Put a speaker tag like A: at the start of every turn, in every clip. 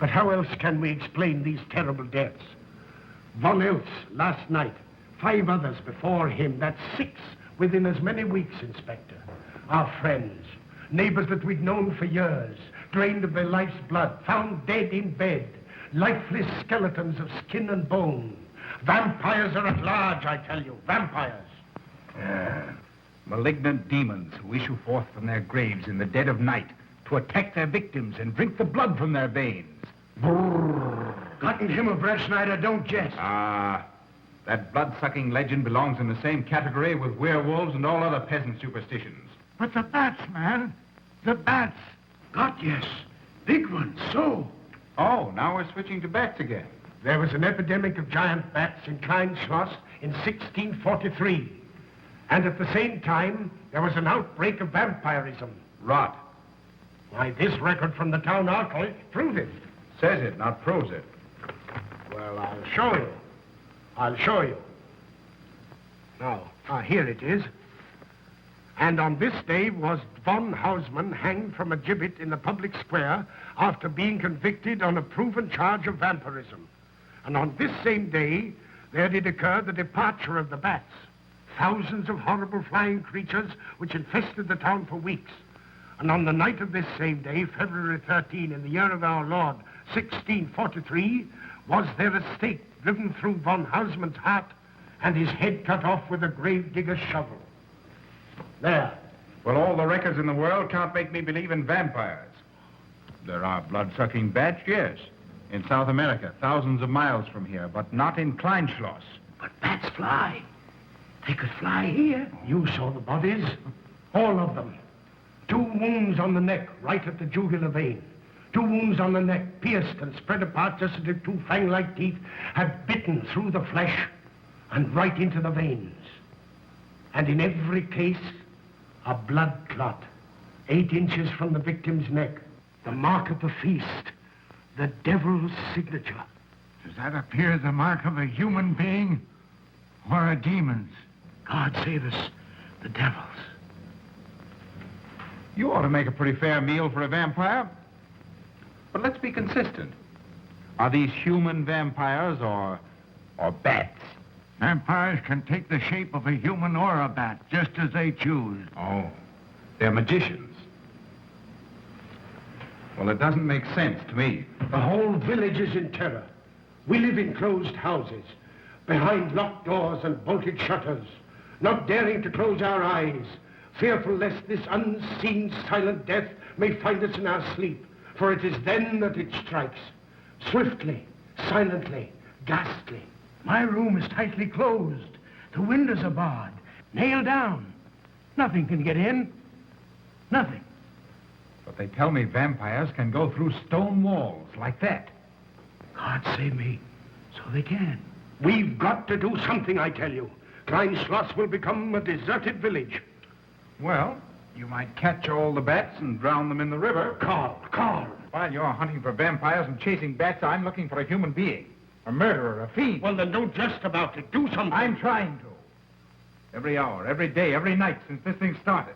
A: But how else can we explain these terrible deaths? One else last night, 5 others before him. That's 6 within as many weeks, Inspector. Our friends, neighbors that we'd known for years, drained of their life's blood, found dead in bed, lifeless skeletons of skin and bone. Vampires are at large, I tell you, vampires.
B: Malignant demons who issue forth from their graves in the dead of night to attack their victims and drink the blood from their veins.
A: Brrr. Cotton him of Red Schneider, don't jest.
B: That blood-sucking legend belongs in the same category with werewolves and all other peasant superstitions.
C: But the bats, man. The bats.
A: God, yes. Big ones, so.
B: Oh, now we're switching to bats again.
A: There was an epidemic of giant bats in Kleinschloss in 1643. And at the same time, there was an outbreak of vampirism.
B: Rot.
A: Why, this record from the town archive proves it.
B: Says it, not proves it.
A: Well, I'll show you. I'll show you. Now, here it is. And on this day was von Hausmann hanged from a gibbet in the public square after being convicted on a proven charge of vampirism. And on this same day, there did occur the departure of the bats. Thousands of horrible flying creatures which infested the town for weeks. And on the night of this same day, February 13, in the year of our Lord, 1643, was there a stake driven through von Hausmann's heart and his head cut off with a grave digger's shovel. There.
B: Well, all the records in the world can't make me believe in vampires. There are blood-sucking bats, yes, in South America, thousands of miles from here, but not in Kleinschloss.
A: But bats fly. They could fly here. You saw the bodies. All of them. 2 wounds on the neck, right at the jugular vein. 2 wounds on the neck, pierced and spread apart just as if 2 fang-like teeth had bitten through the flesh and right into the veins. And in every case, a blood clot, 8 inches from the victim's neck. The mark of the feast, the devil's signature.
C: Does that appear the mark of a human being or a demon's?
A: God save us, the devil's.
B: You ought to make a pretty fair meal for a vampire. But let's be consistent. Are these human vampires or bats?
C: Vampires can take the shape of a human or a bat, just as they choose.
B: Oh, they're magicians. Well, it doesn't make sense to me.
A: The whole village is in terror. We live in closed houses, behind locked doors and bolted shutters, not daring to close our eyes, fearful lest this unseen silent death may find us in our sleep, for it is then that it strikes, swiftly, silently, ghastly. My room is tightly closed. The windows are barred, nailed down. Nothing can get in. Nothing.
B: But they tell me vampires can go through stone walls like that.
A: God save me. So they can. We've got to do something, I tell you. Kleinschloss will become a deserted village.
B: Well, you might catch all the bats and drown them in the river.
A: Carl.
B: While you're hunting for vampires and chasing bats, I'm looking for a human being. A murderer, a fiend.
A: Well, then don't jest about it. Do something.
B: I'm trying to. Every hour, every day, every night since this thing started.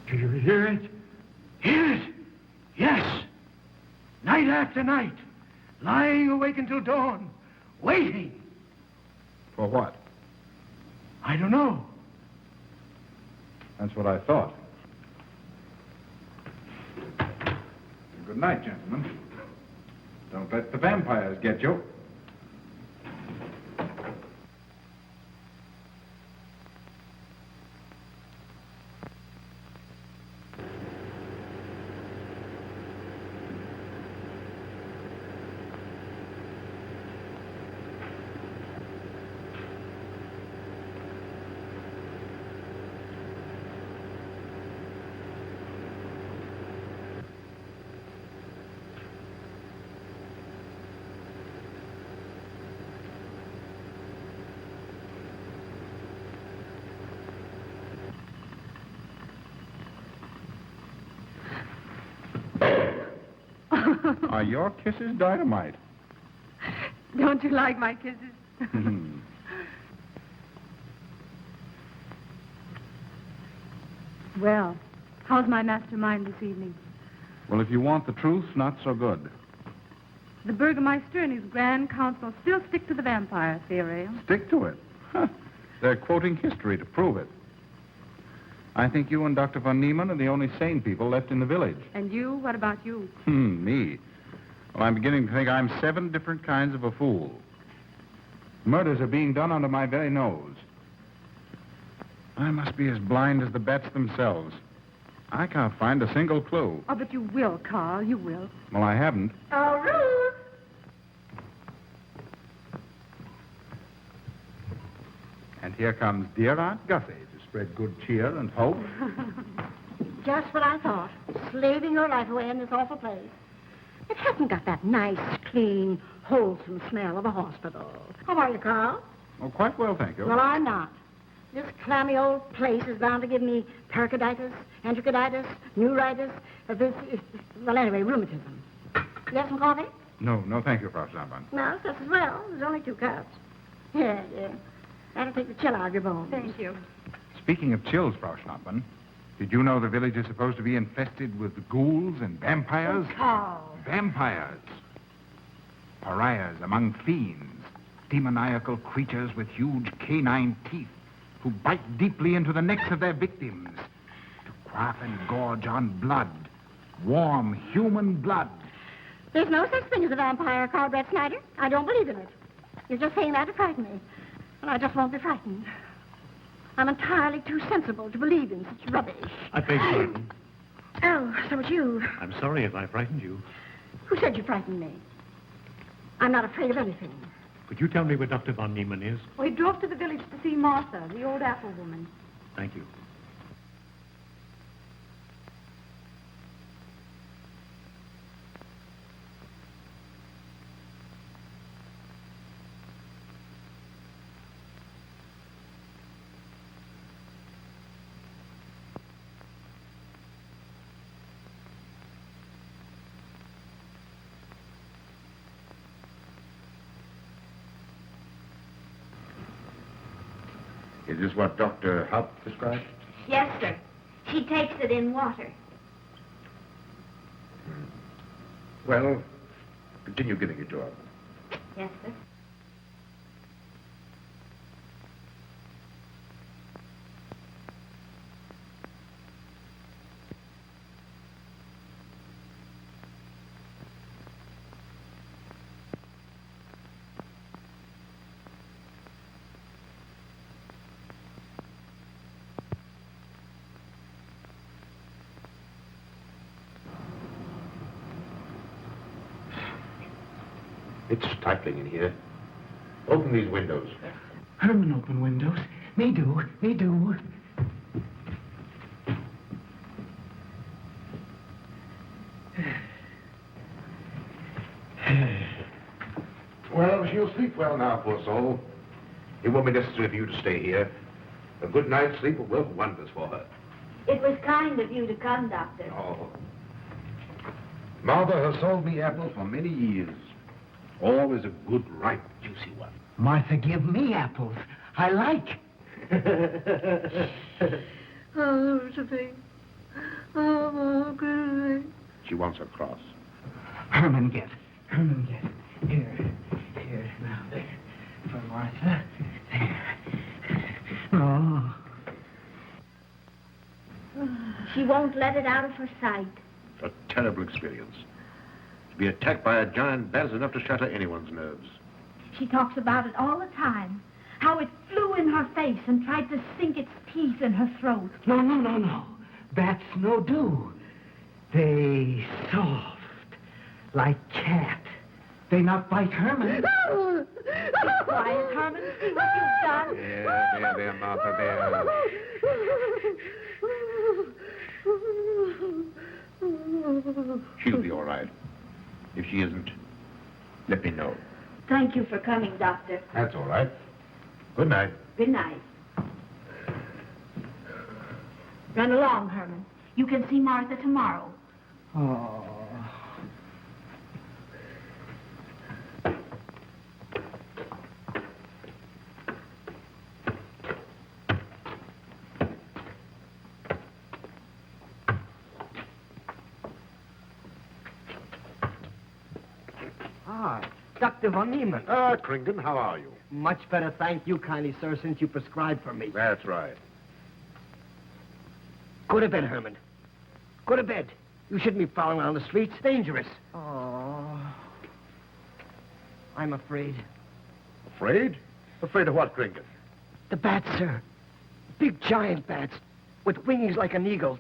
A: Do you hear it? Hear it? Yes. Night after night. Lying awake until dawn. Waiting.
B: For what?
A: I don't know.
B: That's what I thought. Good night, gentlemen. Don't let the vampires get you. Are your kisses dynamite?
D: Don't you like my kisses? Well, how's my mastermind this evening?
B: Well, if you want the truth, not so good.
D: The Burgermeister and his Grand Council still stick to the vampire theory.
B: Stick to it? Huh. They're quoting history to prove it. I think you and Dr. von Niemann are the only sane people left in the village.
D: And you? What about you?
B: Me? Well, I'm beginning to think I'm 7 different kinds of a fool. Murders are being done under my very nose. I must be as blind as the bats themselves. I can't find a single clue.
D: Oh, but you will, Carl. You will.
B: Well, I haven't.
D: Oh, Ruth!
B: And here comes dear Aunt Gussie to spread good cheer and hope.
E: Just what I thought. Slaving your life away in this awful place. It hasn't got that nice, clean, wholesome smell of a hospital. How are you, Carl?
B: Oh, quite well, thank you.
E: Well, I'm not. This clammy old place is bound to give me pericarditis, enterocolitis, neuritis, well, anyway, rheumatism. You have some coffee?
B: No, thank you, Frau Schnabmann.
E: No, just as well. There's only 2 cups. Yeah. That'll take the chill out of your bones.
D: Thank you.
B: Speaking of chills, Frau Schnabmann, did you know the village is supposed to be infested with ghouls and vampires?
E: Oh, Carl.
B: Vampires. Pariahs among fiends. Demoniacal creatures with huge canine teeth who bite deeply into the necks of their victims to quaff and gorge on blood. Warm human blood.
E: There's no such thing as a vampire, Carl Brett Snyder. I don't believe in it. You're just saying that to frighten me. And I just won't be frightened. I'm entirely too sensible to believe in such rubbish.
F: I beg pardon.
E: Oh, so it's you.
F: I'm sorry if I frightened you.
E: Who said you frightened me? I'm not afraid of anything.
F: Could you tell me where Dr. von Niemann is?
D: Well, he drove to the village to see Martha, the old apple woman.
F: Thank you.
G: Is this what Dr. Haupt described?
E: Yes, sir. She takes it in water.
G: Well, continue giving it to her.
E: Yes, sir.
G: It's stifling in here. Open these windows.
C: Herman open windows. Me do.
G: Well, she'll sleep well now, poor soul. It won't be necessary for you to stay here. A good night's sleep will work wonders for her.
E: It was kind of you to come, Doctor.
G: Oh. Martha has sold me apples for many years. Always a good, ripe, juicy one.
C: Martha, give me apples. I like.
E: Oh, Josephine. Oh, good.
G: She wants her cross.
C: Herman, get. Here. Now, there. For Martha. There. Oh.
E: She won't let it out of her sight.
G: A terrible experience. To be attacked by a giant bat is enough to shatter anyone's nerves.
E: She talks about it all the time. How it flew in her face and tried to sink its teeth in her throat.
C: No. Bats no do. They soft. Like cat. They not bite Herman.
E: Be quiet, Herman. See what you've done.
G: There, Martha, there. She'll be all right. If she isn't, let me know.
E: Thank you for coming, Doctor.
G: That's all right. Good night.
E: Good night. Run along, Herman. You can see Martha tomorrow.
C: Oh.
H: Dr. von Niemann.
G: Ah, Kringen, how are you?
H: Much better, thank you kindly, sir, since you prescribed for me.
G: That's right.
H: Go to bed, Herman. Go to bed. You shouldn't be prowling around the streets. Dangerous. Oh. I'm afraid.
G: Afraid? Afraid of what, Kringen?
H: The bats, sir. Big giant bats with wings like an eagle's.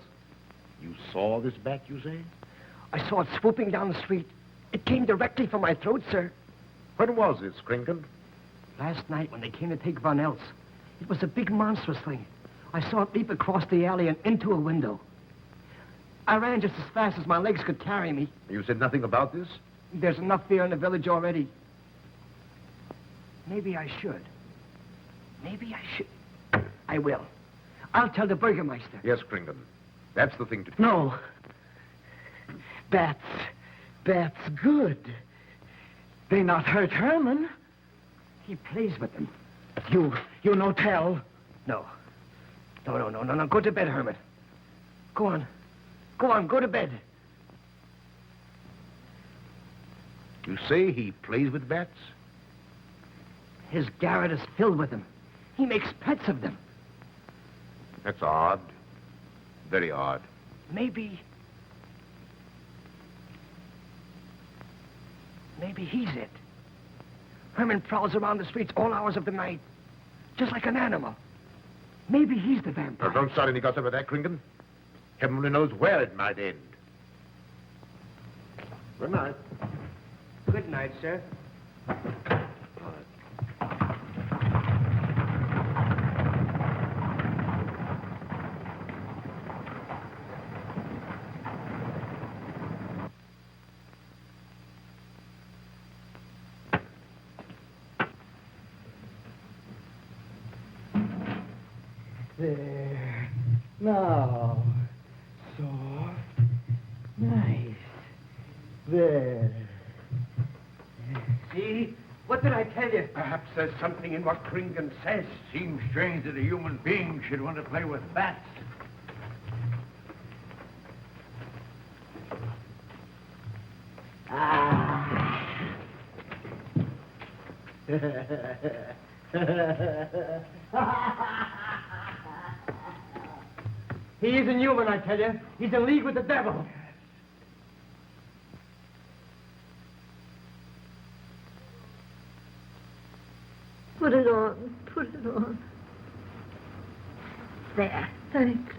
G: You saw this bat, you say?
H: I saw it swooping down the street. It came directly for my throat, sir.
G: When was this, Kringen?
H: Last night when they came to take Von Eltz. It was a big monstrous thing. I saw it leap across the alley and into a window. I ran just as fast as my legs could carry me.
G: You said nothing about this?
H: There's enough fear in the village already. Maybe I should. Maybe I should. I will. I'll tell the Burgermeister.
G: Yes, Kringen. That's the thing to do.
H: No. Bats. Bats good. They not hurt Herman. He plays with them. You no tell. No. No. Go to bed, Herman. Go on. Go to bed.
G: You say he plays with bats?
H: His garret is filled with them. He makes pets of them.
G: That's odd. Very odd.
H: Maybe he's it. Herman prowls around the streets all hours of the night, just like an animal. Maybe he's the vampire.
G: Now, don't start any gossip of that, Kringen. Heaven only knows where it might end. Good night.
H: Good night, sir. There. Now. Soft. Nice. There. See? What did I tell you?
A: Perhaps there's something in what Kringen says.
C: Seems strange that a human being should want to play with bats.
H: He isn't human, I tell you. He's in league with the devil.
E: Put it on. Put it on. There. Thanks.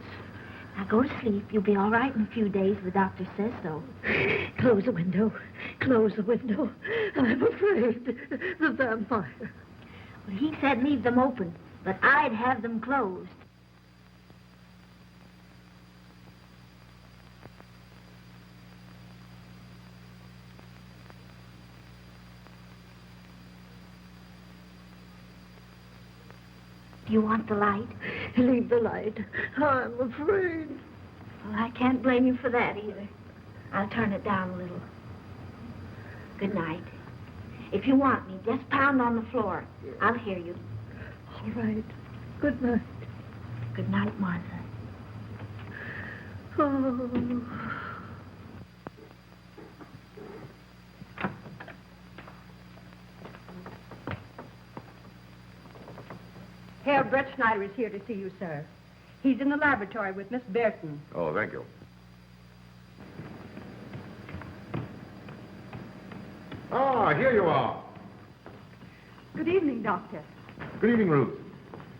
E: Now go to sleep. You'll be all right in a few days. The doctor says so. Close the window. Close the window. I'm afraid. The vampire. Well, he said leave them open, but I'd have them closed. Do you want the light? Leave the light. I'm afraid. Well, I can't blame you for that either. I'll turn it down a little. Good night. If you want me, just pound on the floor. I'll hear you. All right. Good night. Good night, Martha. Oh.
D: Herr Brett Schneider is here to see you, sir. He's in the laboratory with Miss Burton.
G: Oh, thank you. Ah, here you are.
D: Good evening, Doctor.
G: Good evening, Ruth.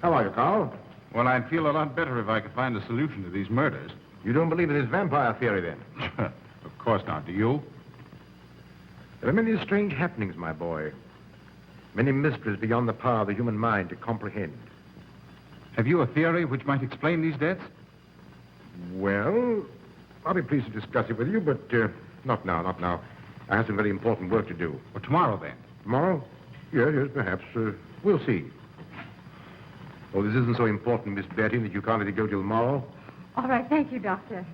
G: How are you, Carl?
B: Well, I'd feel a lot better if I could find a solution to these murders.
G: You don't believe in this vampire theory, then?
B: Of course not. Do you?
G: There are many strange happenings, my boy. Many mysteries beyond the power of the human mind to comprehend.
B: Have you a theory which might explain these deaths?
G: Well, I'll be pleased to discuss it with you, but not now, not now. I have some very important work to do.
B: Well, tomorrow, then.
G: Tomorrow? Yes, perhaps. We'll see. Oh, this isn't so important, Miss Betty, that you can't let it go till tomorrow.
D: All right, thank you, Doctor.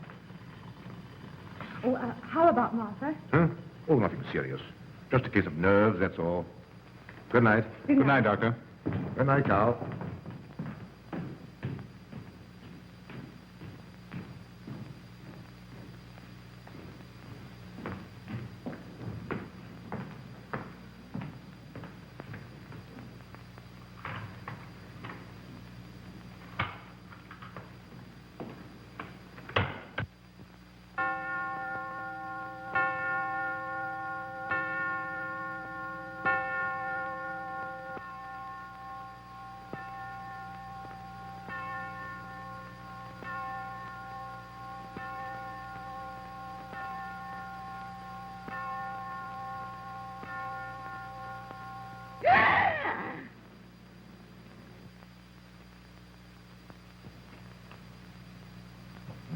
D: Oh, how about Martha?
G: Huh? Oh, nothing serious. Just a case of nerves, that's all. Good night.
D: Good night,
B: Doctor.
G: Good night, Carl.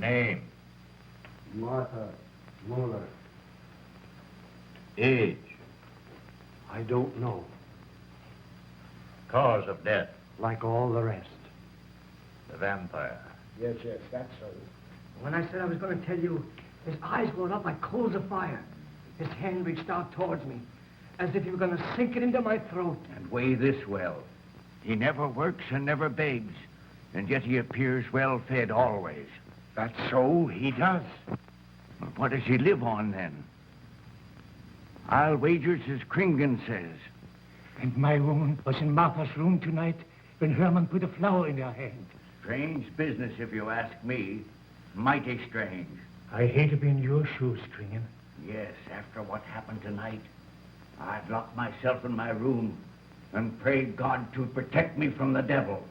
G: Name.
A: Martha Muller.
G: Age.
A: I don't know.
G: Cause of death.
A: Like all the rest.
G: The vampire.
A: Yes, that's so.
H: When I said I was going to tell you, his eyes glowed up like coals of fire. His hand reached out towards me, as if he were going to sink it into my throat.
I: And weigh this well. He never works and never begs, and yet he appears well-fed always.
H: That's so, he does.
I: Well, what does he live on, then? I'll wager it's as Kringen says.
H: And my woman was in Martha's room tonight when Herman put a flower in her hand.
I: Strange business, if you ask me. Mighty strange.
H: I hate to be in your shoes, Kringen.
I: Yes, after what happened tonight, I've locked myself in my room and prayed God to protect me from the devil.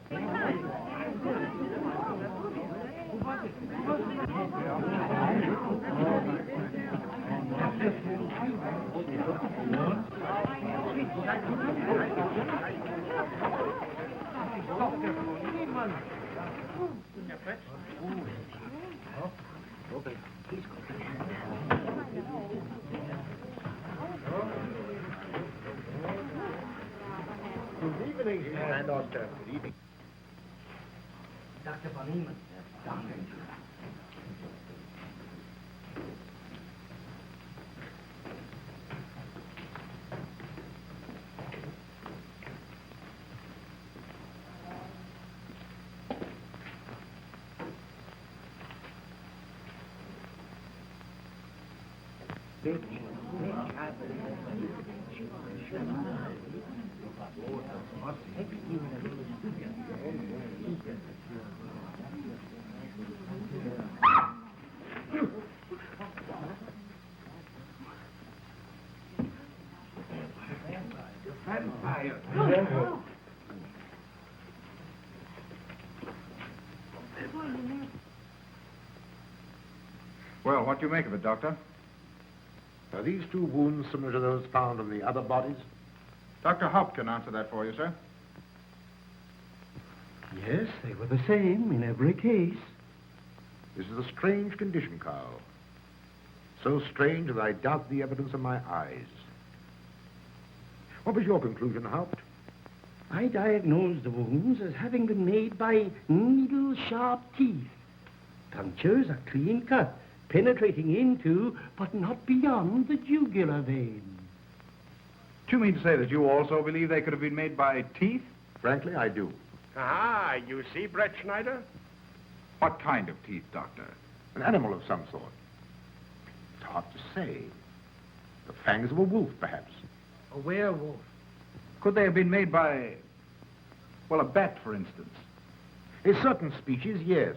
A: Good evening, and Doctor. Good evening.
H: Dr. Von Eman. Doctor.
B: Well, what do you make of it, Doctor?
G: Are these two wounds similar to those found in the other bodies?
B: Dr. Haupt can answer that for you, sir.
H: Yes, they were the same in every case.
G: This is a strange condition, Carl. So strange that I doubt the evidence of my eyes. What was your conclusion, Haupt?
H: I diagnosed the wounds as having been made by needle-sharp teeth. Punctures are clean cut, penetrating into, but not beyond, the jugular vein.
B: Do you mean to say that you also believe they could have been made by teeth?
G: Frankly, I do.
A: Ah, you see, Brett Schneider?
B: What kind of teeth, Doctor?
G: An animal of some sort. It's hard to say. The fangs of a wolf, perhaps.
H: A werewolf.
B: Could they have been made by, well, a bat, for instance?
G: In certain species, yes.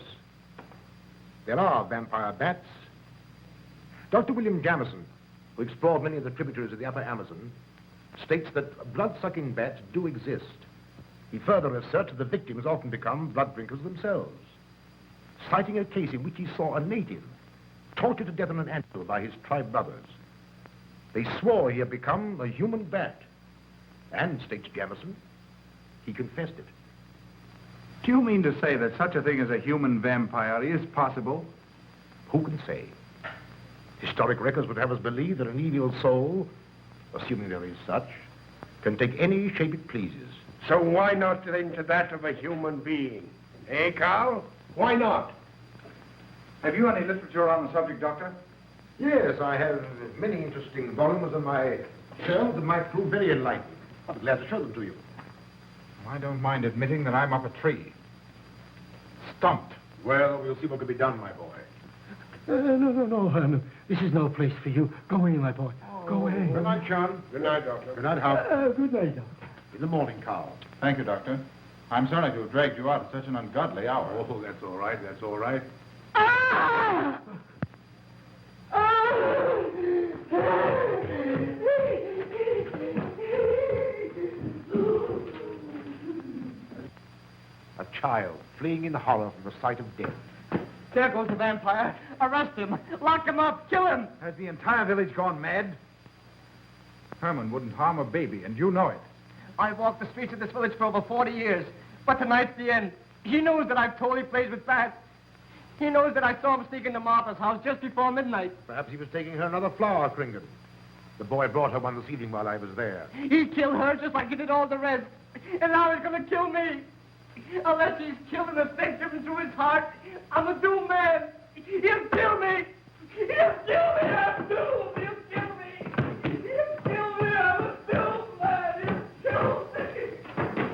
G: There are vampire bats. Dr. William Jamison, who explored many of the tributaries of the upper Amazon, states that blood-sucking bats do exist. He further asserts that the victims often become blood drinkers themselves, citing a case in which he saw a native tortured to death on an anthill by his tribe brothers. They swore he had become a human bat, and, states Jamison, he confessed it.
B: Do you mean to say that such a thing as a human vampire is possible?
G: Who can say? Historic records would have us believe that an evil soul, assuming there is such, can take any shape it pleases.
A: So why not think to that of a human being? Eh, Carl? Why not?
B: Have you any literature on the subject, Doctor?
G: Yes, I have many interesting volumes on my shelf that might prove very enlightening. I'll be glad to show them to you.
B: I don't mind admitting that I'm up a tree. Stumped.
G: Well, we'll see what can be done, my boy.
H: No, Herman. This is no place for you. Go away, my boy. Go away.
G: Good night, John.
A: Good night, Doctor.
G: Good night, Hal.
H: Good night, Doctor.
G: In the morning, Carl.
B: Thank you, Doctor. I'm sorry to have dragged you out at such an ungodly hour.
G: Oh, that's all right. That's all right.
H: Ah!
G: A child fleeing in horror from the sight of death.
H: There goes the vampire. Arrest him. Lock him up. Kill him.
B: Has the entire village gone mad? Herman wouldn't harm a baby, and you know it.
H: I've walked the streets of this village for over 40 years, but tonight's the end. He knows that I've totally played with bats.
J: He knows that I saw him sneak into Martha's house just before midnight.
G: Perhaps he was taking her another flower, Kringan. The boy brought her one this evening while I was there.
J: He killed her just like he did all the rest. And now he's going to kill me. Unless he's killed an effect driven through his heart, I'm a doomed man. He'll kill me. He'll kill me. I'm doomed. He'll kill me. He'll kill me. I'm a doomed man. He'll kill me.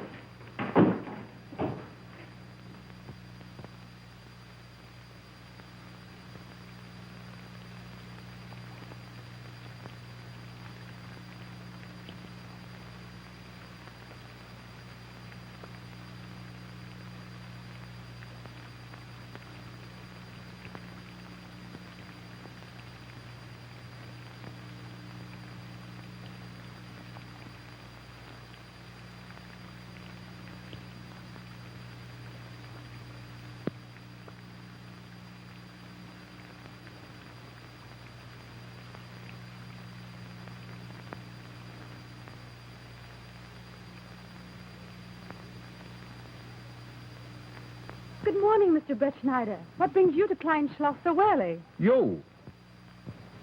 D: Good morning, Mr. Brett Schneider. What brings you to Klein Schloss so early?
B: You.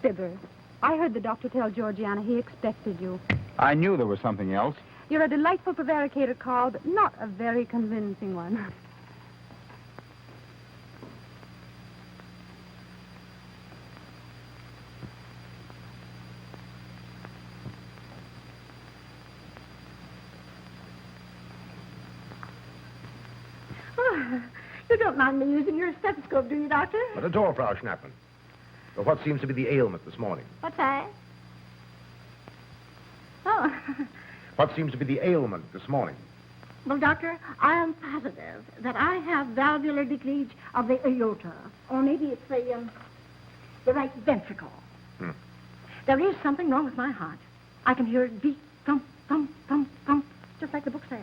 D: Fibber, I heard the doctor tell Georgiana he expected you.
B: I knew there was something else.
D: You're a delightful prevaricator, Carl, but not a very convincing one.
E: You don't mind me using your stethoscope, do you, Doctor?
G: Not at all, Frau Schnappmann. But what seems to be the ailment this morning?
E: What's that? Oh.
G: What seems to be the ailment this morning?
E: Well, Doctor, I am positive that I have valvular leakage of the aorta. Or maybe it's the right ventricle. There is something wrong with my heart. I can hear it beat, thump, thump, thump, thump, just like the book says.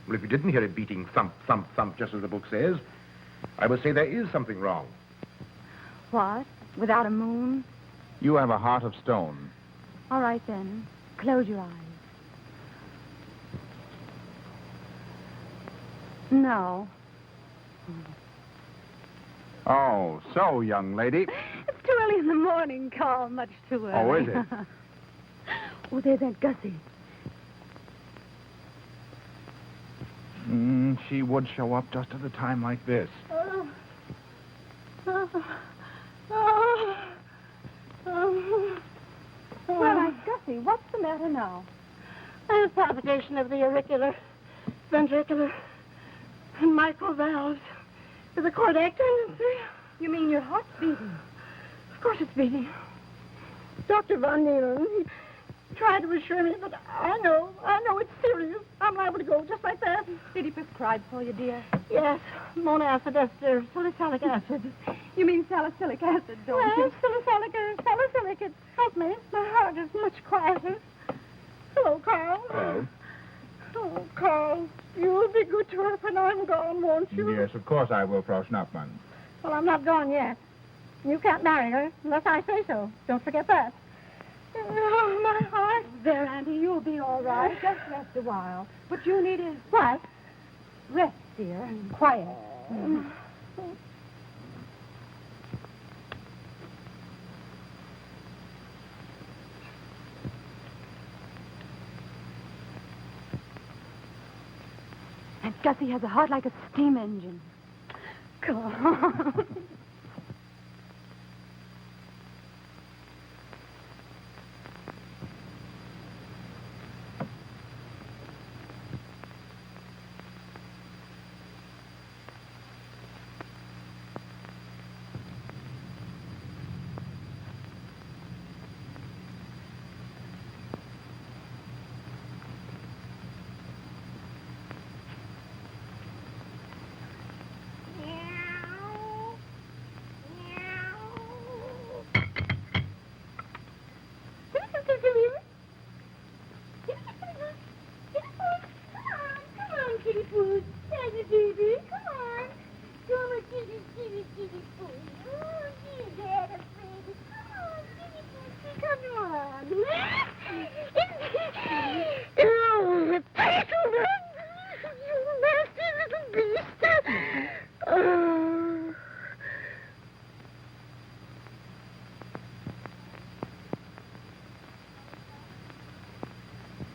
G: Well, if you didn't hear it beating thump, thump, thump, just as the book says, I would say there is something wrong.
D: What? Without a moon?
B: You have a heart of stone.
D: All right, then. Close your eyes. No.
B: Oh, so, young lady.
D: It's too early in the morning, Carl. Much too early.
B: Oh, is it?
D: Oh, there's Aunt Gussie.
B: She would show up just at a time like this.
D: Well, Aunt Gussie, what's the matter now?
E: I have palpitation of the auricular, ventricular, and mitral valves with a cardiac tendency.
D: You mean your heart's beating?
E: Of course it's beating. Dr. Von Nealen, he tried to assure me, but I know it's serious. I'm liable to go just like that.
D: Did he prescribe for you, dear?
E: Yes, monacid ester, salicylic acid.
D: You mean salicylic acid, don't
E: Well,
D: you?
E: salicylic, it helped me. My heart is much quieter. Hello, Carl.
B: Hello.
E: Oh, Carl, you'll be good to her when I'm gone, won't you?
B: Yes, of course I will, Frau Schnappmann.
E: Well, I'm not gone yet. You can't marry her unless I say so. Don't forget that. Oh, my heart.
D: There, Auntie, you'll be all right. Just rest a while. What you need is
E: What?
D: rest, dear, and quiet. Aunt Gussie has a heart like a steam engine. Come on.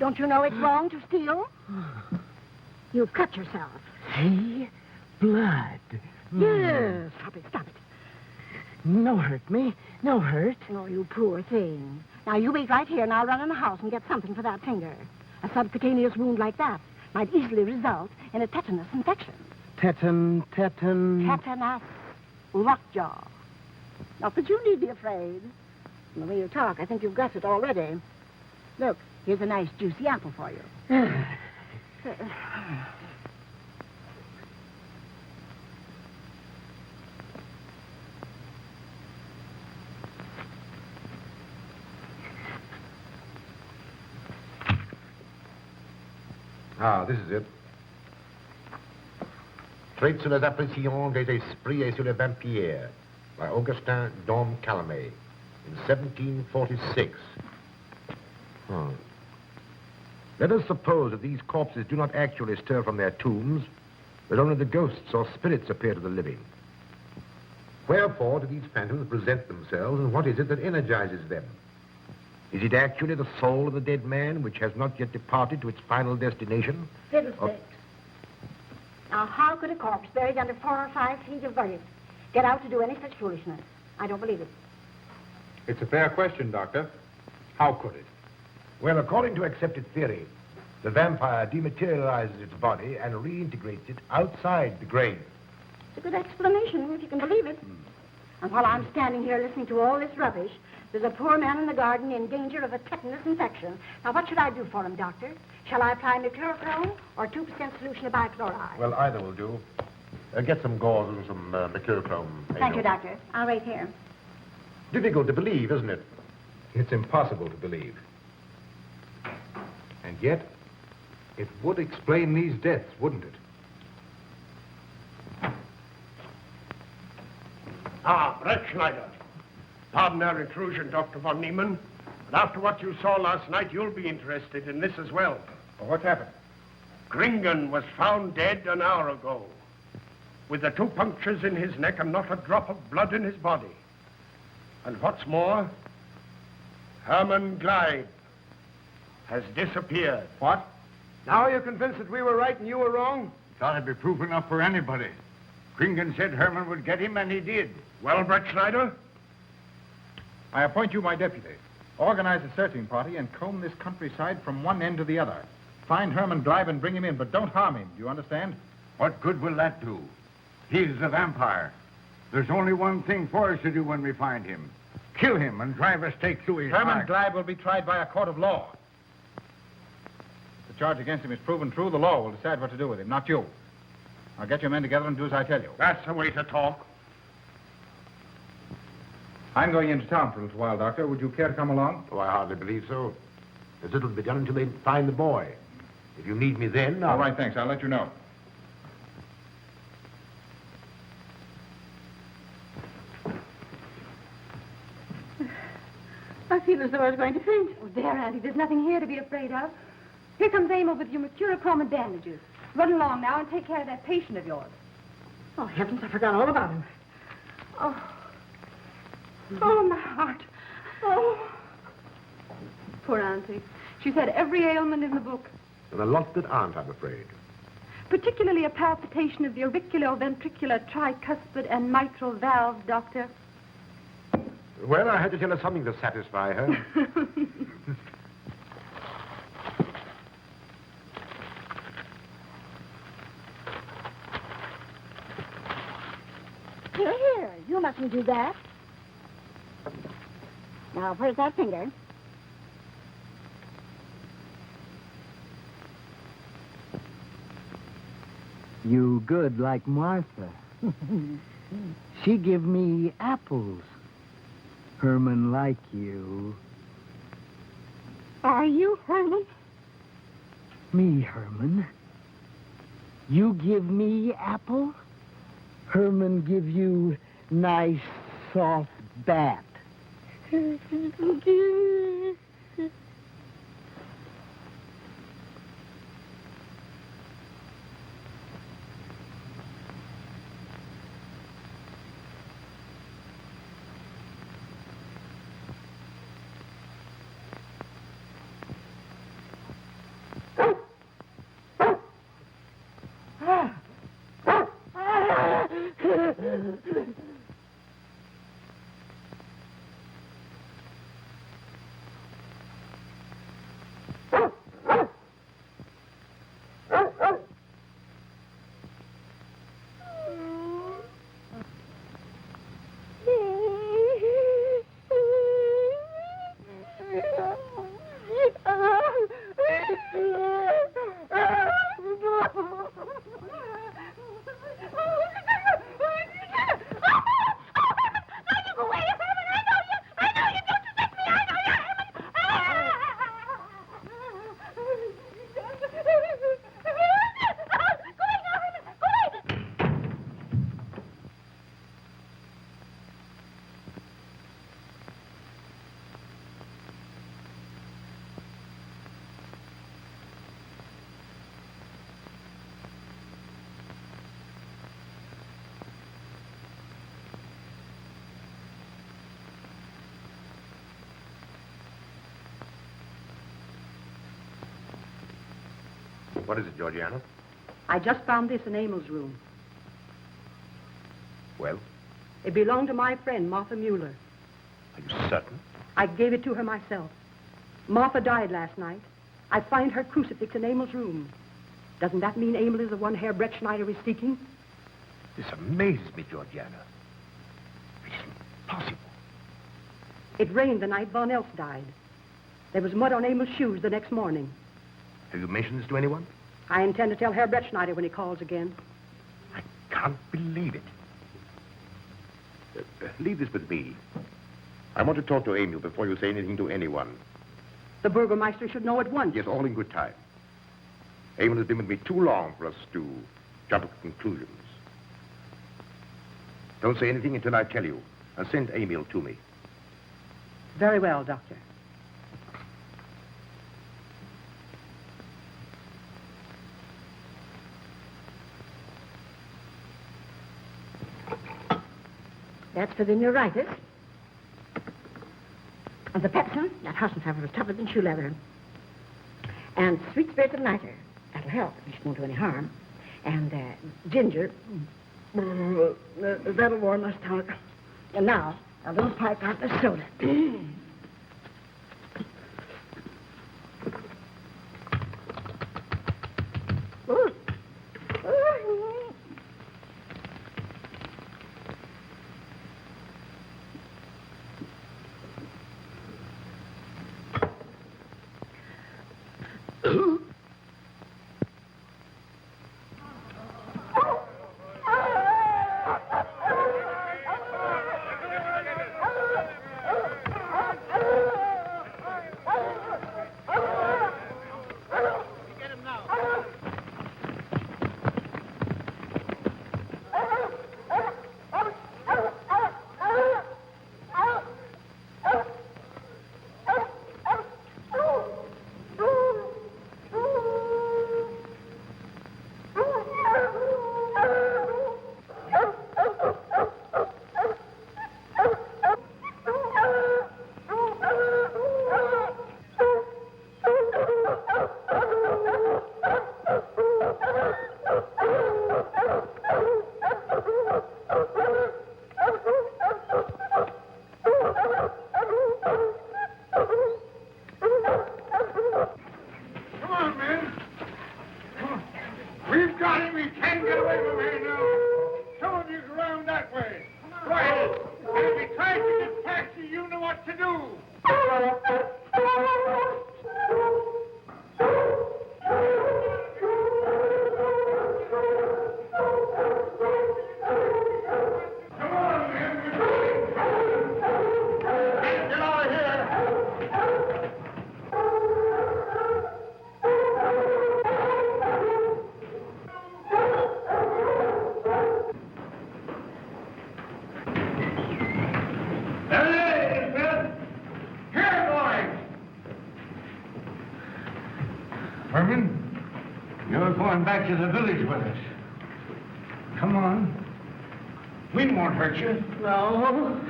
E: Don't you know it's wrong to steal? You've cut yourself.
H: See? Blood.
E: Yes. Stop it, stop it.
H: No hurt me. No hurt.
E: Oh, you poor thing. Now, you wait right here, and I'll run in the house and get something for that finger. A subcutaneous wound like that might easily result in a tetanus infection.
H: Tetanus.
E: Tetanus. Lockjaw. Not that you need be afraid. From the way you talk, I think you've got it already. Look, here's a nice juicy apple for you.
G: Ah, this is it. Traits sur les apparitions des esprits et sur les vampires by Augustin Dom Calame in 1746. Hmm. Let us suppose that these corpses do not actually stir from their tombs, but only the ghosts or spirits appear to the living. Wherefore do these phantoms present themselves, and what is it that energizes them? Is it actually the soul of the dead man which has not yet departed to its final destination?
E: Fiddlesticks. Now, how could a corpse buried under 4 or 5 feet of earth get out to do any such foolishness? I don't believe it.
B: It's a fair question, Doctor. How could it?
G: Well, according to accepted theory, the vampire dematerializes its body and reintegrates it outside the grave.
E: It's a good explanation, if you can believe it. And while I'm standing here listening to all this rubbish, there's a poor man in the garden in danger of a tetanus infection. Now, what should I do for him, Doctor? Shall I apply mercurochrome or 2% solution of bichloride?
G: Well, either will do. Get some gauze and some mercurochrome.
E: Thank you, Doctor. I'll wait here.
G: Difficult to believe, isn't it?
B: It's impossible to believe. And yet, it would explain these deaths, wouldn't it?
A: Ah, Brett Schneider. Pardon our intrusion, Dr. von Niemann. But after what you saw last night, you'll be interested in this as well.
B: Well, what's happened?
A: Gringen was found dead an hour ago, with the 2 punctures in his neck and not a drop of blood in his body. And what's more, Herman Gleib has disappeared.
B: What?
A: Now you're convinced that we were right and you were wrong?
I: Thought it'd be proof enough for anybody. Kringen said Herman would get him, and he did.
A: Well, Brett Schneider?
B: I appoint you my deputy. Organize a searching party and comb this countryside from one end to the other. Find Herman Gleib and bring him in, but don't harm him. Do you understand?
I: What good will that do? He's a vampire. There's only one thing for us to do when we find him. Kill him and drive a stake through his
B: Herman
I: heart.
B: Gleib will be tried by a court of law. If the charge against him is proven true, the law will decide what to do with him, not you. Now get your men together and do as I tell you.
A: That's the way to talk.
B: I'm going into town for a little while, Doctor. Would you care to come along?
G: Oh, I hardly believe so. As little will be done until they find the boy. If you need me then,
B: All right, thanks. I'll let you know.
D: I feel as though I was going to faint. Oh, there, Auntie. There's nothing here to be afraid of. Here comes Emil with your mercurochrome and bandages. Run along now and take care of that patient of yours.
E: Oh, heavens, I forgot all about him.
D: Oh. Oh, my heart. Oh. Poor Auntie. She's had every ailment in the book.
G: and a lot that aren't, I'm afraid.
D: Particularly a palpitation of the auriculoventricular, tricuspid, and mitral valves, Doctor.
G: Well, I had to tell her something to satisfy her.
E: Here. You mustn't do that. Now, where's that finger?
H: You good like Martha. She give me apples. Herman like you.
E: Are you Herman?
H: Me, Herman. You give me apple. Herman give you nice soft bat.
G: What is it, Georgiana?
D: I just found this in Emil's room.
G: Well,
D: It belonged to my friend, Martha Mueller.
G: are you certain?
D: I gave it to her myself. Martha died last night. I find her crucifix in Emil's room. Doesn't that mean Emil is the one Herr Brettschneider is seeking?
G: This amazes me, Georgiana. It's impossible.
D: It rained the night Von Elst died. There was mud on Emil's shoes the next morning.
G: Have you mentioned this to anyone?
D: I intend to tell Herr Brettschneider when he calls again.
G: I can't believe it. Leave this with me. I want to talk to Emil before you say anything to anyone.
D: The Burgermeister should know at once.
G: Yes, all in good time. Emil has been with me too long for us to jump to conclusions. Don't say anything until I tell you, and send Emil to me.
D: Very well, Doctor.
E: That's for the neuritis. And the pepsin, that Hassenpfeffer was tougher than shoe leather. And sweet spirits of nitre, that'll help, if it won't do any harm. And ginger, that'll warm my stomach. And now, a little pipe out the soda.
I: You're going back to the village with us. Come on. We won't hurt you.
J: No,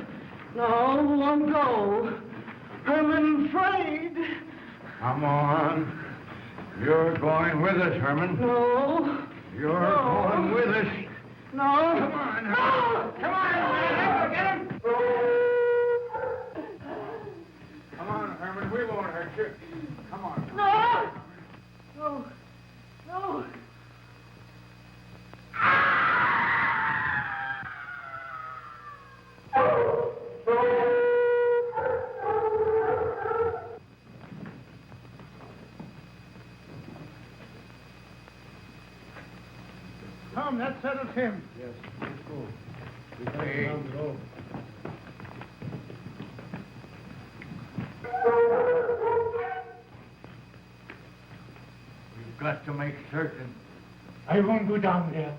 J: won't go. I'm afraid.
I: Come on. You're going with us, Herman.
J: No.
I: You're going with us.
J: No.
I: Come on, Herman. Come on, man. Get him. Come on, Herman. We won't hurt you. Come on.
J: No. No. No.
C: Tom, that settles him.
A: Yes, let's go. We can't
I: Hey.
A: down the road.
I: We've got to make certain.
C: I won't go down there.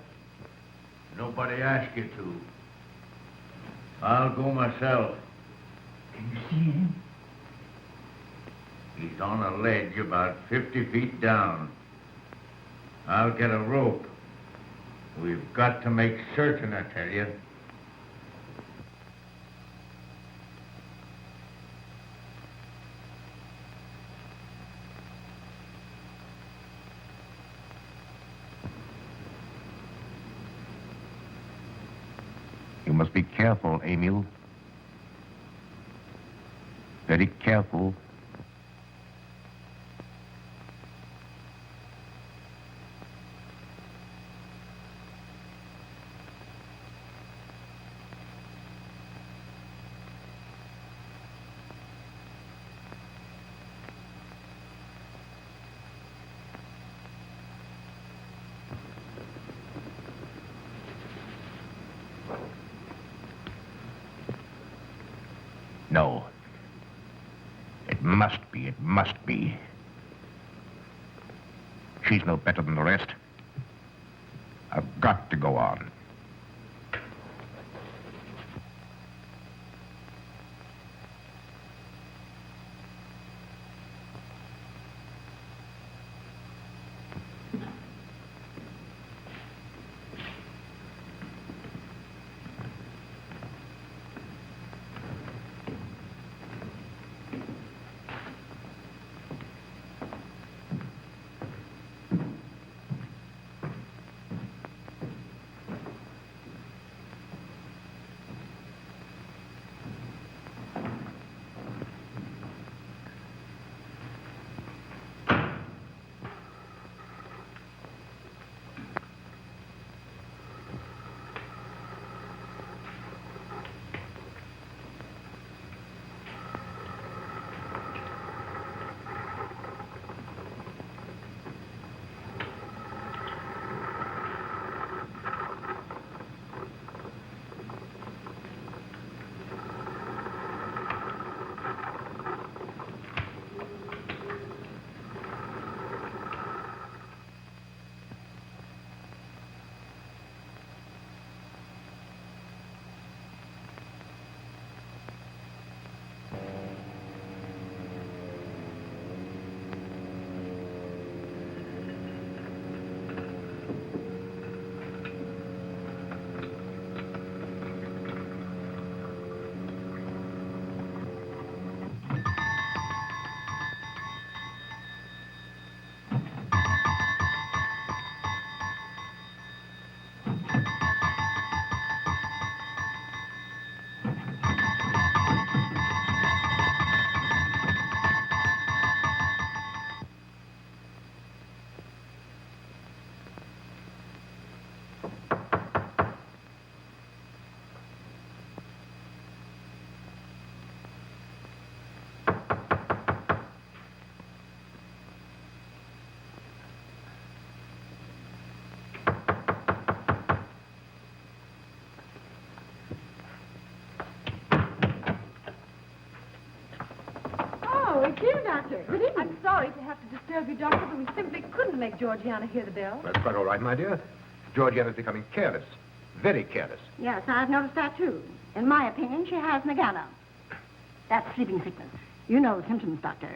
I: Nobody asked you to. I'll go myself.
C: Can you see him?
I: He's on a ledge about 50 feet down. I'll get a rope. We've got to make certain, I tell you.
G: You must be careful, Emil. Very careful. No. It must be, it must be. She's no better than the rest. I've got to go on.
D: Oh, it's you, Doctor. Good evening. I'm sorry to have to disturb you, Doctor, but we simply couldn't make Georgiana hear the bell.
G: That's quite all right, my dear. Georgiana's becoming careless. Very careless.
E: Yes, I've noticed that, too. In my opinion, she has Nagana. That's sleeping sickness. You know the symptoms, Doctor.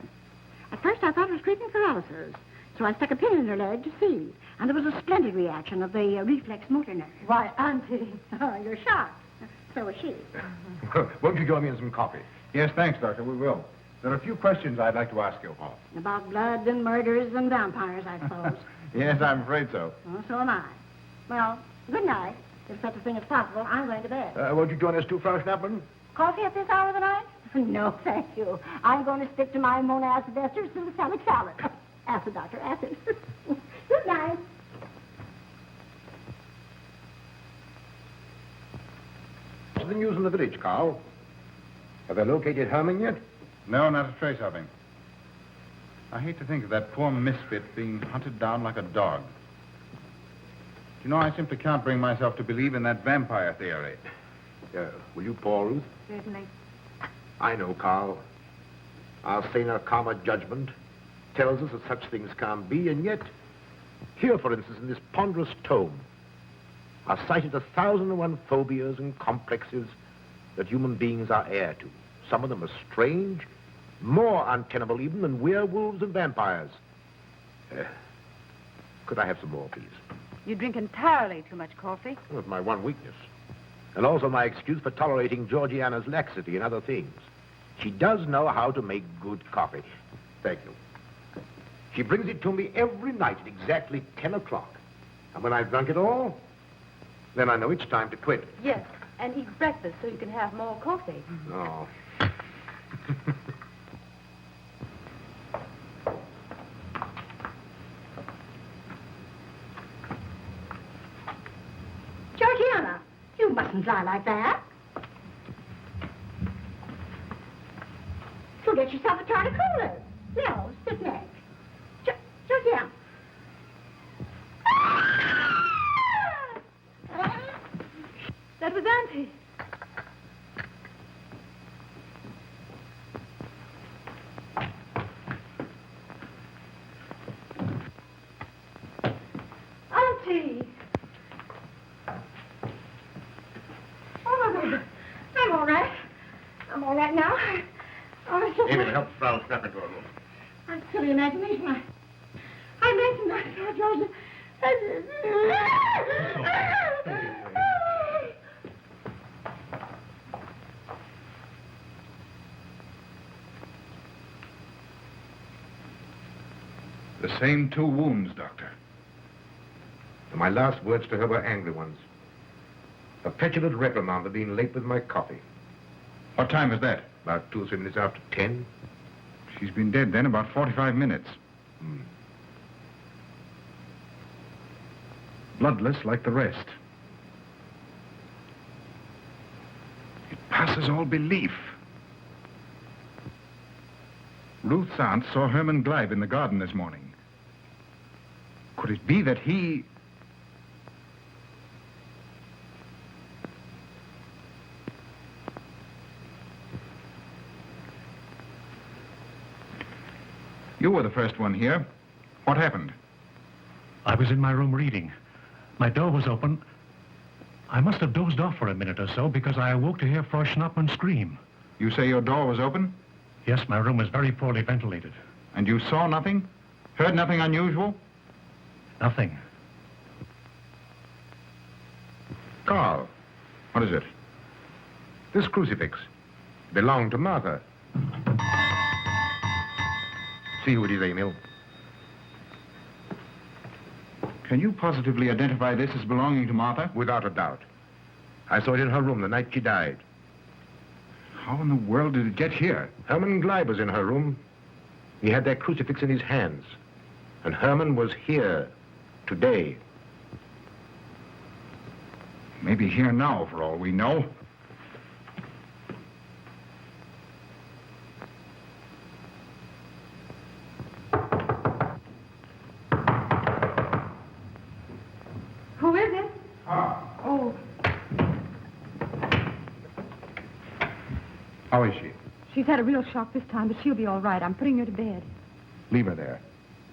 E: At first, I thought it was creeping paralysis, so I stuck a pin in her leg to see. And there was a splendid reaction of the reflex motor nerve.
D: Why, Auntie.
E: Oh, you're shocked. So was she.
G: Won't you join me in some coffee?
B: Yes, thanks, Doctor. We will. There are a few questions I'd like to ask you, Paul.
E: About blood and murders and vampires, I suppose.
B: Yes, I'm afraid so.
E: Well, so am I. Well, good night. If such a thing is possible, I'm going to bed.
G: Won't you join us too, Frau Schnappmann?
E: Coffee at this hour of the night? No, thank you. I'm going to stick to my monacid esters to the stomach salad. Acid, Doctor, acid. Good night.
G: What's the news in the village, Carl? Have they located Herman yet?
B: No, not a trace of him. I hate to think of that poor misfit being hunted down like a dog. You know, I simply can't bring myself to believe in that vampire theory.
G: Will you pour, Ruth?
D: Certainly.
G: I know, Carl. Our saner, calmer judgment tells us that such things can't be, and yet, here, for instance, in this ponderous tome, are cited 1,001 phobias and complexes that human beings are heir to. Some of them are strange, more untenable even than werewolves and vampires. Could I have some more, please?
D: You drink entirely too much coffee.
G: Well, it's my one weakness. And also my excuse for tolerating Georgiana's laxity and other things. She does know how to make good coffee. Thank you. She brings it to me every night at exactly 10 o'clock. And when I've drunk it all, then I know it's time to quit.
D: Yes, and eat breakfast so you can have more coffee.
G: Oh.
E: Georgiana, you mustn't lie like that. You'll get yourself a tart of cooler. No, sit next. Georgiana.
D: That was Auntie. Auntie.
E: Oh, I'm all right. I'm all right now.
G: Amy, help Frau Schnappmann to her room.
E: I'm silly imagination. I mentioned that, Joseph.
B: The same 2 wounds, Doctor.
G: And my last words to her were angry ones. A petulant reprimand for being late with my coffee.
B: What time is that?
G: About 2 or 3 minutes after 10.
B: She's been dead then about 45 minutes. Bloodless like the rest. It passes all belief. Ruth's aunt saw Herman Gleib in the garden this morning. Could it be that he... You were the first one here. What happened?
F: I was in my room reading. My door was open. I must have dozed off for a minute or so because I awoke to hear Frau Schnappmann scream.
B: You say your door was open?
F: Yes, my room was very poorly ventilated.
B: And you saw nothing? Heard nothing unusual?
F: Nothing.
G: Carl.
B: What is it?
G: This crucifix belonged to Martha. See who it is, Emil.
B: Can you positively identify this as belonging to Martha?
G: Without a doubt. I saw it in her room the night she died.
B: How in the world did it get here?
G: Herman Gleib was in her room. He had that crucifix in his hands. And Herman was here today.
B: Maybe here now, for all we know.
D: Who is it? Oh,
G: How is she?
D: she's had a real shock this time, but she'll be all right. I'm putting her to bed.
B: Leave her there.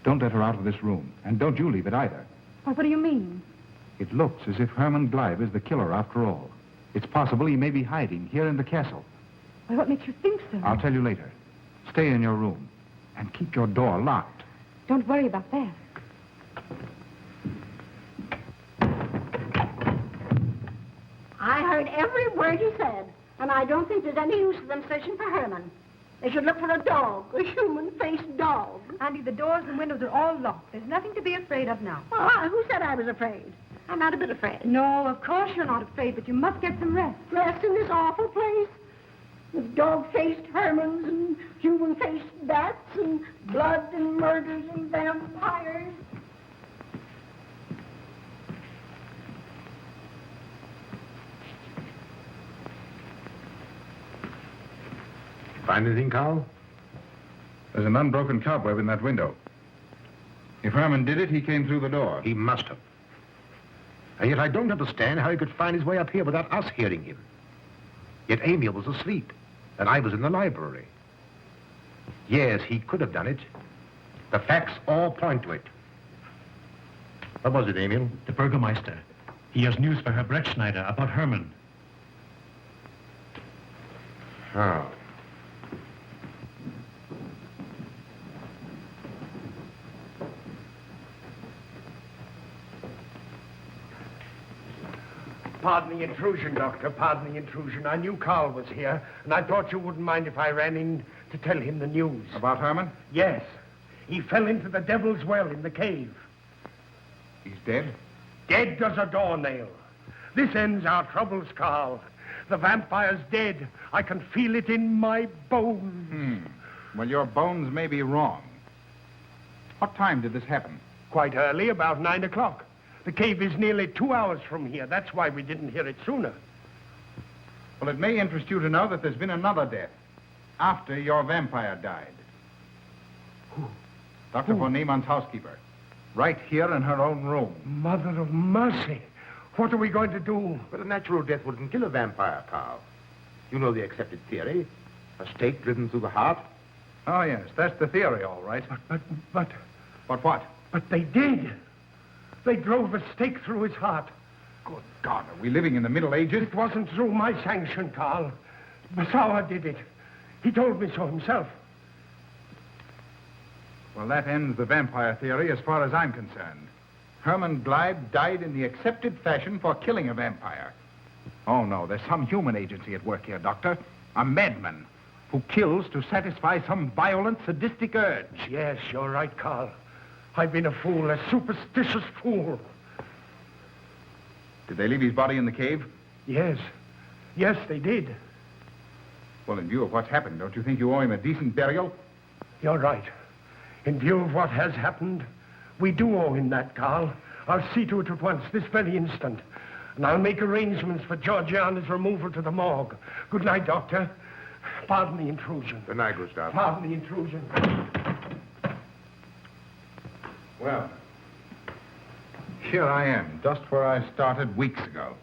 B: Don't let her out of this room. And don't you leave it either.
D: Why, what do you mean?
B: It looks as if Herman Gleib is the killer after all. It's possible he may be hiding here in the castle.
D: Why, what makes you think so?
B: I'll tell you later. Stay in your room and keep your door locked.
D: Don't worry about that.
E: I heard every word you said, and I don't think there's any use of them searching for Herman. They should look for a dog, a human-faced dog.
D: Auntie, the doors and windows are all locked. There's nothing to be afraid of now.
E: Well, who said I was afraid? I'm not a bit afraid.
D: No, of course you're not afraid, but you must get some rest.
E: Rest in this awful place? With dog-faced Hermans and human-faced bats and blood and murders and vampires.
G: Find anything, Carl?
B: There's an unbroken cobweb in that window. If Herman did it, he came through the door.
G: He must have. And yet I don't understand how he could find his way up here without us hearing him. Yet Emil was asleep, and I was in the library. Yes, he could have done it. The facts all point to it. What was it, Emil?
F: The Burgermeister. He has news for Herr Brettschneider about Herman.
G: Oh.
A: Pardon the intrusion, Doctor. Pardon the intrusion. I knew Carl was here, and I thought you wouldn't mind if I ran in to tell him the news.
B: About Herman?
A: Yes. He fell into the Devil's Well in the cave.
B: He's dead?
A: Dead as a doornail. This ends our troubles, Carl. The vampire's dead. I can feel it in my bones.
B: Well, your bones may be wrong. What time did this happen?
A: Quite early, about 9 o'clock. The cave is nearly 2 hours from here. That's why we didn't hear it sooner.
B: Well, it may interest you to know that there's been another death after your vampire died.
A: Who?
B: Dr. von Niemann's housekeeper. Right here in her own room.
A: Mother of mercy. What are we going to do?
G: But a natural death wouldn't kill a vampire, Carl. You know the accepted theory. A stake driven through the heart.
B: Oh, yes, that's the theory, all right.
A: But
B: But what?
A: But they did. They drove a stake through his heart.
B: Good God, are we living in the Middle Ages?
A: It wasn't through my sanction, Carl. Basawa did it. He told me so himself.
B: Well, that ends the vampire theory as far as I'm concerned. Herman Gleib died in the accepted fashion for killing a vampire. Oh, no, there's some human agency at work here, Doctor. A madman who kills to satisfy some violent, sadistic urge.
A: Yes, you're right, Carl. I've been a fool, a superstitious fool.
B: Did they leave his body in the cave?
A: Yes. Yes, they did.
B: Well, in view of what's happened, don't you think you owe him a decent burial?
A: You're right. In view of what has happened, we do owe him that, Carl. I'll see to it at once, this very instant. And I'll make arrangements for Georgiana's removal to the morgue. Good night, Doctor. Pardon the intrusion.
G: Good night, Gustav.
A: Pardon the intrusion.
B: Well, here I am, just where I started weeks ago.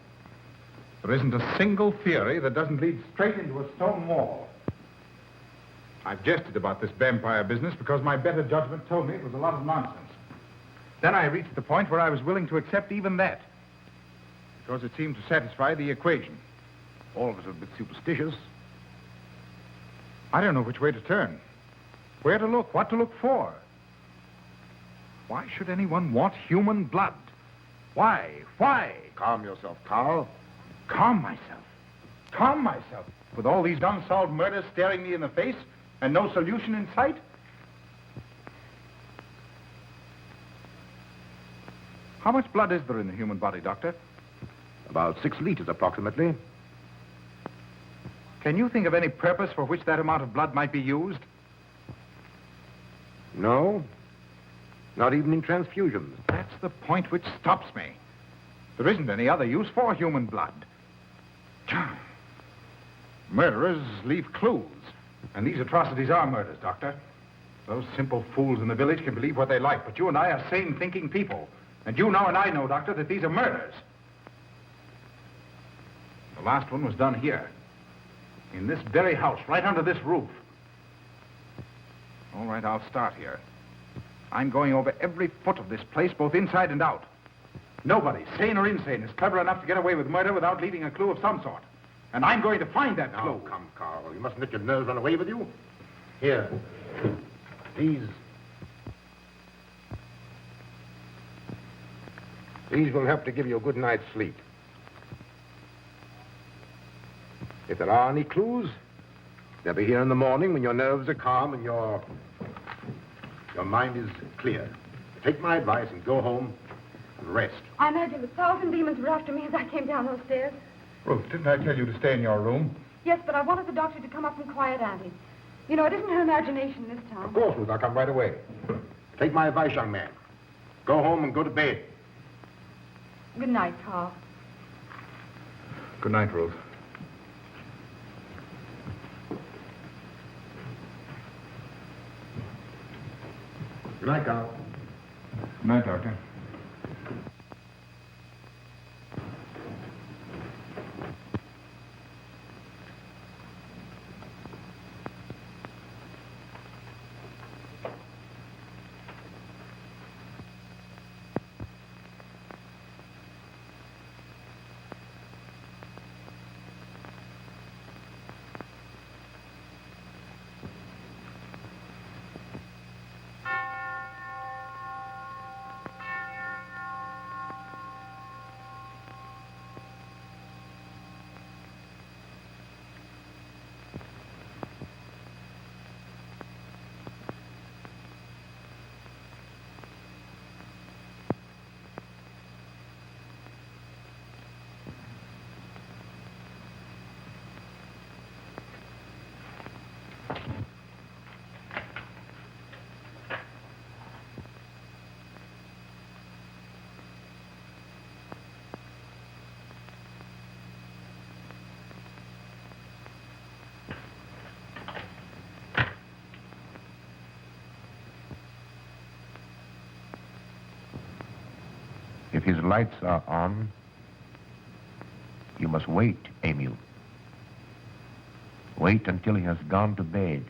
B: There isn't a single theory that doesn't lead straight into a stone wall. I've jested about this vampire business because my better judgment told me it was a lot of nonsense. Then I reached the point where I was willing to accept even that, because it seemed to satisfy the equation.
G: All of us are a bit superstitious.
B: I don't know which way to turn, where to look, what to look for. Why should anyone want human blood? Why? Why?
G: Calm yourself, Carl.
B: Calm myself. Calm myself. With all these unsolved murders staring me in the face and no solution in sight? How much blood is there in the human body, Doctor?
G: About 6 liters, approximately.
B: Can you think of any purpose for which that amount of blood might be used?
G: No. Not even in transfusions.
B: That's the point which stops me. There isn't any other use for human blood. Murderers leave clues. And these atrocities are murders, Doctor. Those simple fools in the village can believe what they like, but you and I are sane, thinking people. And you know and I know, Doctor, that these are murders. The last one was done here. In this very house, right under this roof. All right, I'll start here. I'm going over every foot of this place, both inside and out. Nobody, sane or insane, is clever enough to get away with murder without leaving a clue of some sort. And I'm going to find that clue.
G: Oh, come, Carl. You mustn't let your nerves run away with you. Here. These will help to give you a good night's sleep. If there are any clues, they'll be here in the morning when your nerves are calm and your mind is clear. Take my advice and go home Rest.
D: I imagine 1,000 demons were after me as I came down those stairs.
I: Ruth, didn't I tell you to stay in your room?
D: Yes, but I wanted the doctor to come up and quiet Auntie. You know, it isn't her imagination this time.
G: Of course, Ruth. I'll come right away. Take my advice, young man. Go home and go to bed.
D: Good night, Carl.
I: Good night, Ruth.
G: Good night, Carl.
I: Good night, Doctor.
G: If his lights are on, you must wait, Emil. Wait until he has gone to bed.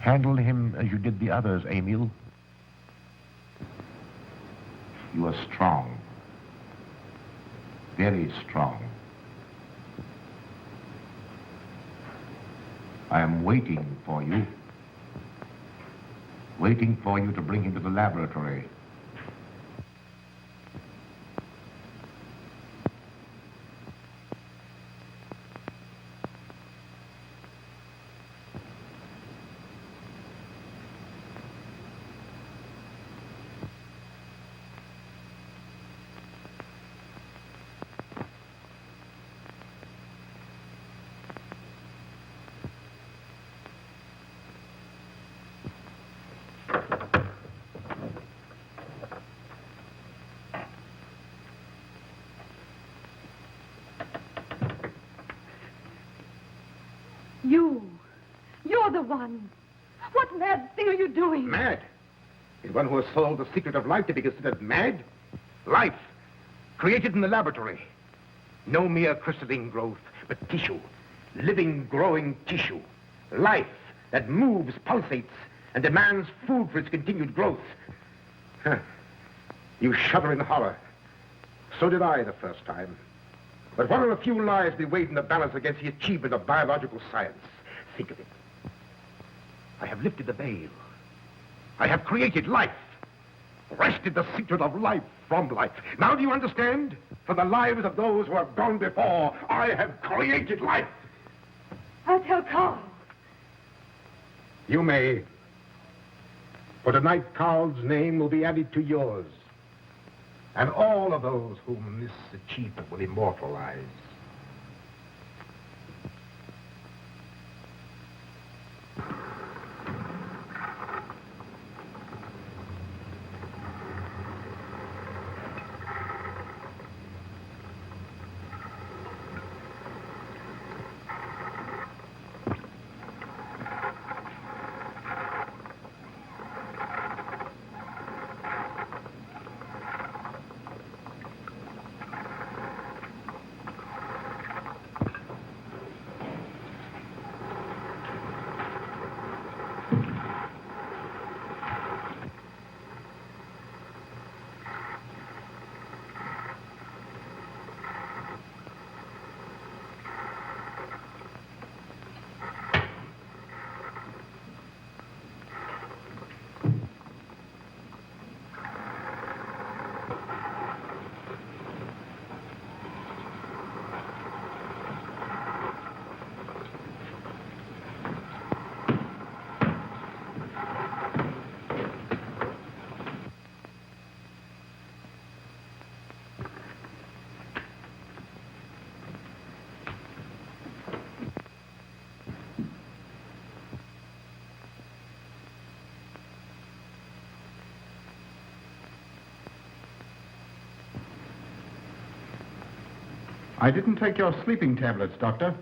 G: Handle him as you did the others, Emil. You are strong. Very strong. I am waiting for you. Waiting for you to bring him to the laboratory.
D: You're the one. What mad thing are you doing?
G: Mad? Is one who has solved the secret of life to be considered mad? Life, created in the laboratory. No mere crystalline growth, but tissue. Living, growing tissue. Life that moves, pulsates, and demands food for its continued growth. Huh. You shudder in horror. So did I the first time. But what will a few lives be weighed in the balance against the achievement of biological science? Think of it. I have lifted the veil. I have created life. Wrested the secret of life from life. Now do you understand? From the lives of those who have gone before, I have created life.
D: I'll tell Carl.
G: You may. For tonight, Carl's name will be added to yours. And all of those whom this achievement will immortalize.
B: I didn't take your sleeping tablets, Doctor.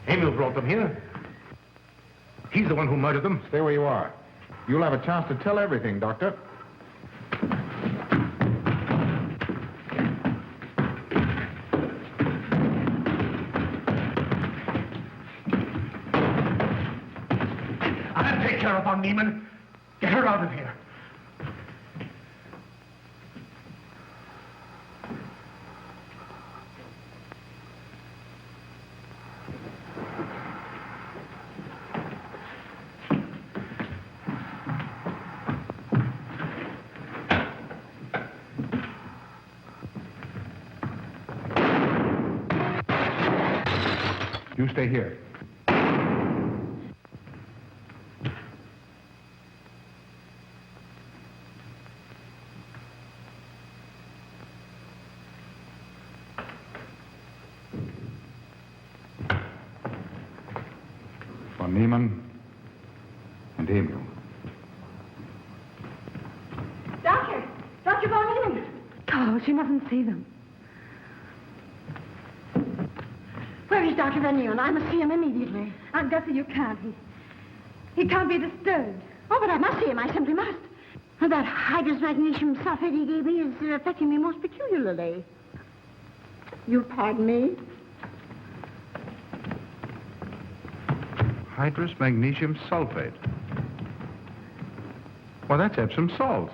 G: Emil brought them here. He's the one who murdered them.
B: Stay where you are. You'll have a chance to tell everything, Doctor.
A: I'll take care of Von Niemann. Get her out of here.
B: You stay here. Von Niemann and Emil.
D: Doctor! Dr. Von Niemann! Carl, she mustn't see them. Where is Dr. Van Nieuwen? I must see him immediately. Aunt Gussie, you can't. He can't be disturbed. Oh, but I must see him. I simply must. That hydrous magnesium sulfate he gave me is affecting me most peculiarly. You'll pardon me?
B: Hydrous magnesium sulfate. Well, that's Epsom salts.